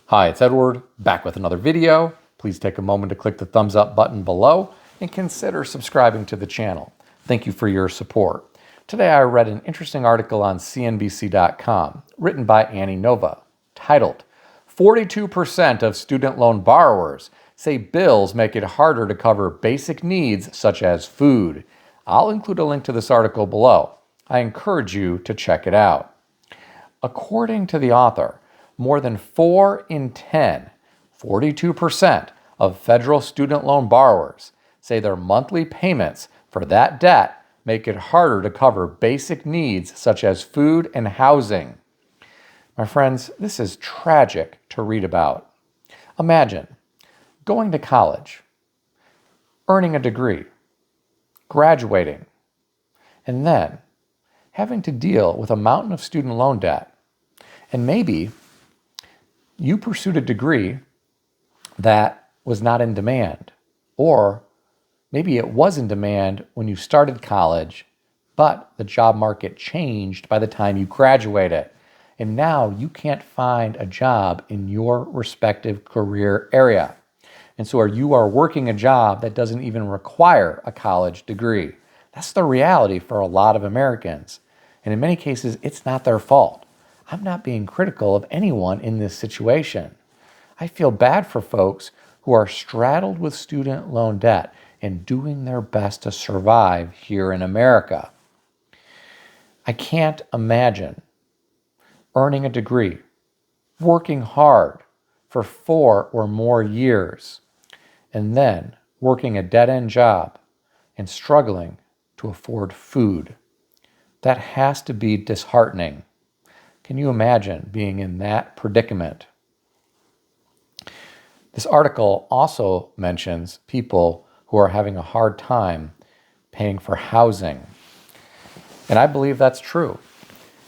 Hi, it's Edward, back with another video. Please take a moment to click the thumbs up button below and consider subscribing to the channel. Thank you for your support. Today I read an interesting article on CNBC.com written by Annie Nova titled, 42% of student loan borrowers say bills make it harder to cover basic needs such as food. I'll include a link to this article below. I encourage you to check it out. According to the author, more than 4 in 10, 42% of federal student loan borrowers say their monthly payments for that debt make it harder to cover basic needs such as food and housing. My friends, this is tragic to read about. Imagine going to college, earning a degree, graduating, and then having to deal with a mountain of student loan debt. And maybe you pursued a degree that was not in demand, or maybe it was in demand when you started college, but the job market changed by the time you graduated, and now you can't find a job in your respective career area. And so you are working a job that doesn't even require a college degree. That's the reality for a lot of Americans. And in many cases, it's not their fault. I'm not being critical of anyone in this situation. I feel bad for folks who are straddled with student loan debt and doing their best to survive here in America. I can't imagine earning a degree, working hard for 4 or more years, and then working a dead-end job and struggling to afford food. That has to be disheartening. Can you imagine being in that predicament? This article also mentions people who are having a hard time paying for housing. And I believe that's true.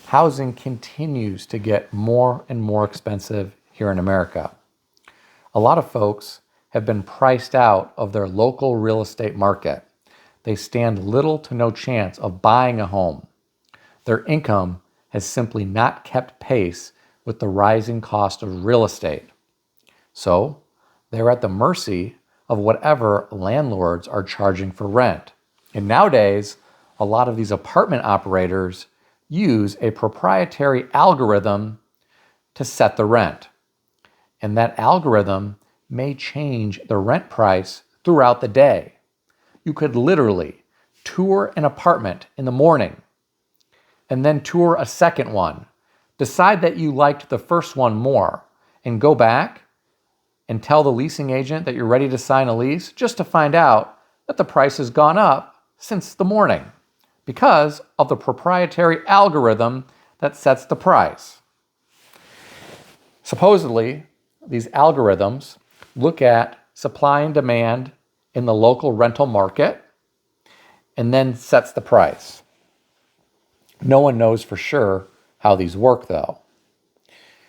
Housing continues to get more and more expensive here in America. A lot of folks have been priced out of their local real estate market. They stand little to no chance of buying a home. Their income has simply not kept pace with the rising cost of real estate. So they're at the mercy of whatever landlords are charging for rent. And nowadays, a lot of these apartment operators use a proprietary algorithm to set the rent. And that algorithm may change the rent price throughout the day. You could literally tour an apartment in the morning and then tour a second one, decide that you liked the first one more, and go back and tell the leasing agent that you're ready to sign a lease just to find out that the price has gone up since the morning because of the proprietary algorithm that sets the price. Supposedly, these algorithms look at supply and demand in the local rental market and then sets the price. No one knows for sure how these work, though.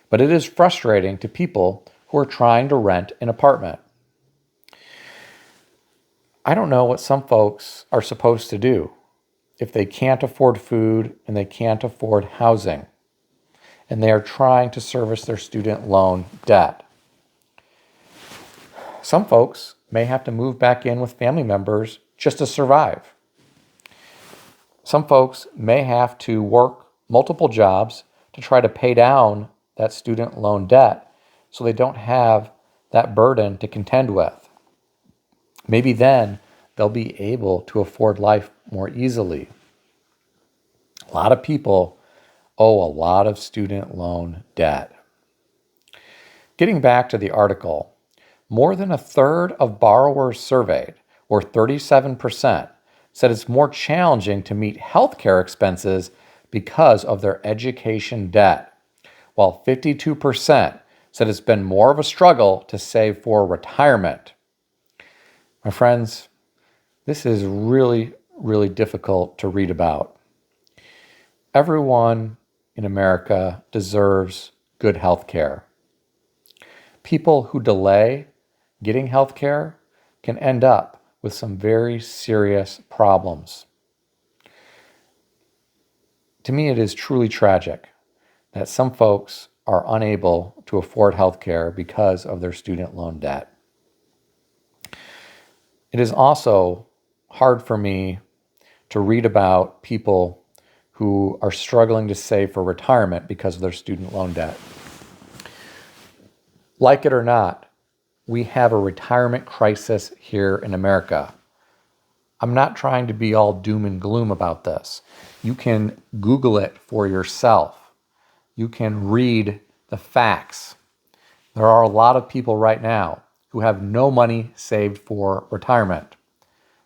But it is frustrating to people who are trying to rent an apartment. I don't know what some folks are supposed to do if they can't afford food and they can't afford housing, and they are trying to service their student loan debt. Some folks may have to move back in with family members just to survive. Some folks may have to work multiple jobs to try to pay down that student loan debt so they don't have that burden to contend with. Maybe then they'll be able to afford life more easily. A lot of people owe a lot of student loan debt. Getting back to the article, more than a third of borrowers surveyed, or 37%, said it's more challenging to meet healthcare expenses because of their education debt, while 52% said it's been more of a struggle to save for retirement. My friends, this is really, really difficult to read about. Everyone in America deserves good health care. People who delay getting health care can end up with some very serious problems. To me, it is truly tragic that some folks are unable to afford health care because of their student loan debt. It is also hard for me to read about people who are struggling to save for retirement because of their student loan debt. Like it or not, we have a retirement crisis here in America. I'm not trying to be all doom and gloom about this. You can Google it for yourself. You can read the facts. There are a lot of people right now who have no money saved for retirement.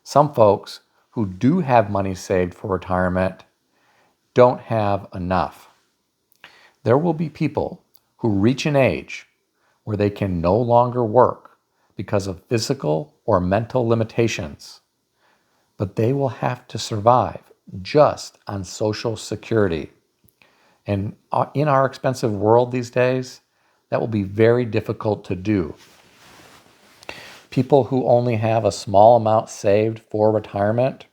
Some folks who do have money saved for retirement don't have enough. There will be people who reach an age where they can no longer work because of physical or mental limitations, but they will have to survive just on Social Security. And in our expensive world these days, that will be very difficult to do. People who only have a small amount saved for retirement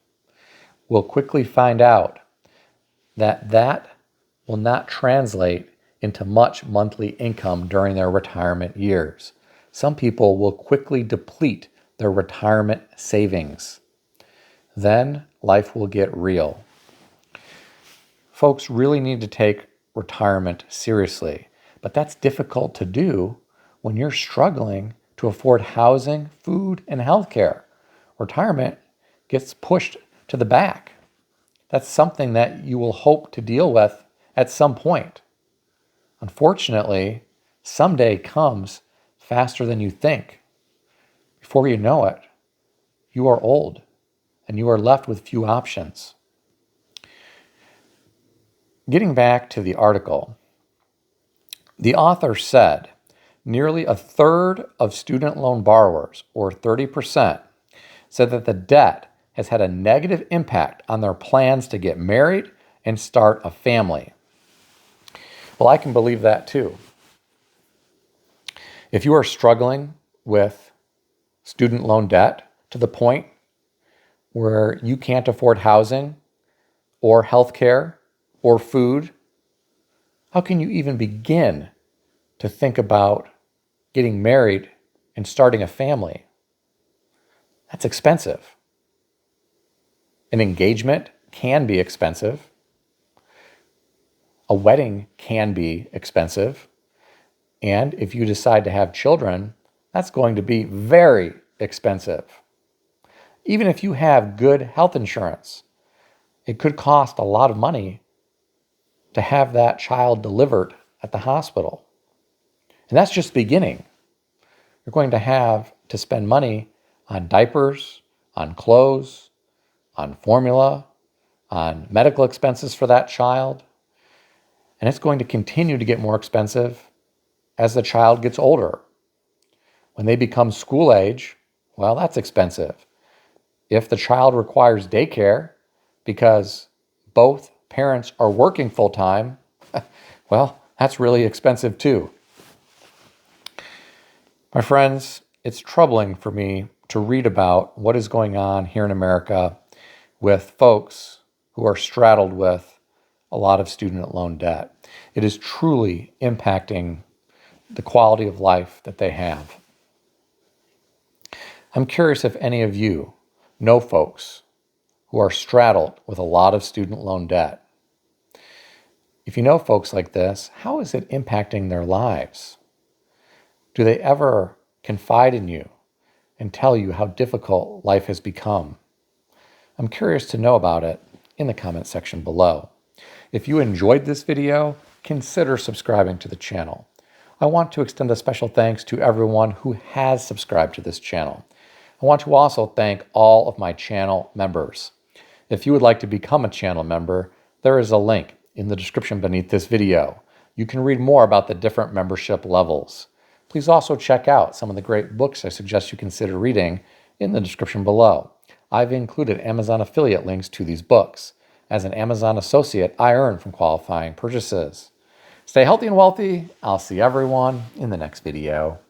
will quickly find out that that will not translate into much monthly income during their retirement years. Some people will quickly deplete their retirement savings. Then life will get real. Folks really need to take retirement seriously, but that's difficult to do when you're struggling to afford housing, food, and health care. Retirement gets pushed to the back. That's something that you will hope to deal with at some point. Unfortunately, someday comes faster than you think. Before you know it, you are old and you are left with few options. Getting back to the article, the author said nearly a third of student loan borrowers, or 30%, said that the debt has had a negative impact on their plans to get married and start a family. Well, I can believe that too. If you are struggling with student loan debt to the point where you can't afford housing or health care or food, how can you even begin to think about getting married and starting a family? That's expensive. An engagement can be expensive. A wedding can be expensive. And if you decide to have children, that's going to be very expensive. Even if you have good health insurance, it could cost a lot of money to have that child delivered at the hospital. And that's just beginning. You're going to have to spend money on diapers, on clothes, on formula, on medical expenses for that child. And it's going to continue to get more expensive as the child gets older. When they become school age, well, that's expensive. If the child requires daycare because both parents are working full time, well, that's really expensive too. My friends, it's troubling for me to read about what is going on here in America with folks who are straddled with a lot of student loan debt. It is truly impacting the quality of life that they have. I'm curious if any of you know folks who are straddled with a lot of student loan debt. If you know folks like this, how is it impacting their lives? Do they ever confide in you and tell you how difficult life has become? I'm curious to know about it in the comment section below. If you enjoyed this video, consider subscribing to the channel. I want to extend a special thanks to everyone who has subscribed to this channel. I want to also thank all of my channel members. If you would like to become a channel member, there is a link in the description beneath this video. You can read more about the different membership levels. Please also check out some of the great books I suggest you consider reading in the description below. I've included Amazon affiliate links to these books. As an Amazon associate, I earn from qualifying purchases. Stay healthy and wealthy. I'll see everyone in the next video.